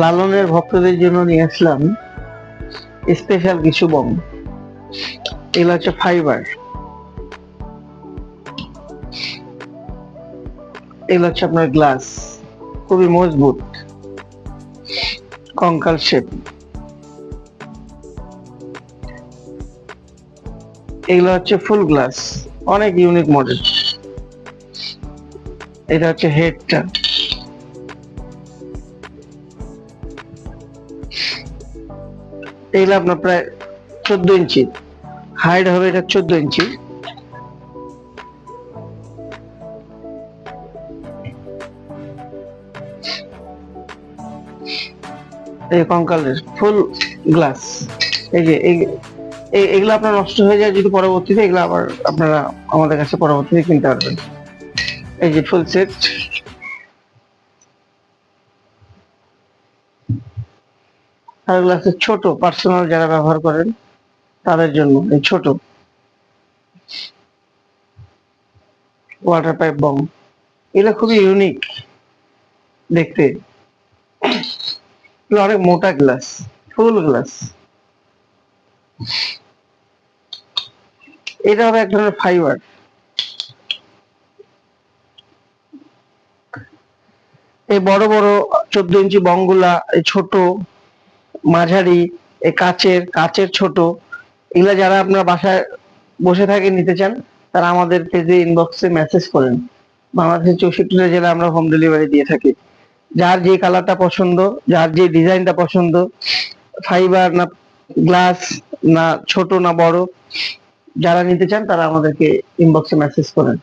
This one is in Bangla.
লালনের ভক্তদের জন্য নিয়ে আসলাম স্পেশাল কিছু বম। এগুলো হচ্ছে ফাইবার, এগুলো হচ্ছে আপনার গ্লাস, খুবই মজবুত, কঙ্কাল শেপ। এগুলো হচ্ছে ফুল গ্লাস, অনেক ইউনিক মডেল। এটা হচ্ছে হেডটা, এগুলো আপনার প্রায় 14 ইঞ্চি হাইট হবে, এটা 14 ইঞ্চি। এই কঙ্কালের ফুল গ্লাস। এই যে এগুলো আপনার নষ্ট হয়ে যায় যদি পরবর্তীতে, এগুলো আবার আপনারা আমাদের কাছে পরবর্তীতে কিনতে পারবেন। এই যে ফুল সেট। আর গ্লাস ছোট, পার্সোনাল যারা ব্যবহার করেন তাদের জন্য এই ছোট ওয়াটার পাইপ বম। এটা খুবই ইউনিক দেখতে, এগুলো অনেক মোটা গ্লাস, ফুল গ্লাস। এটা হবে এক ধরনের ফাইবার। এই বড় বড় 14 ইঞ্চি বংগুলা, এই ছোট, মাঝারি, এই কাচের ছোট, এগুলা যারা আপনার বাসায় বসে থাকে নিতে চান, তারা আমাদের পেজে ইনবক্সে মেসেজ করেন। বাংলাদেশের 64টা জেলা আমরা হোম ডেলিভারি দিয়ে থাকি। যার যে কালারটা পছন্দ, যার যে ডিজাইনটা পছন্দ, ফাইবার না গ্লাস, না ছোট না বড়, যারা নিতে চান তারা আমাদেরকে ইনবক্সে মেসেজ করেন।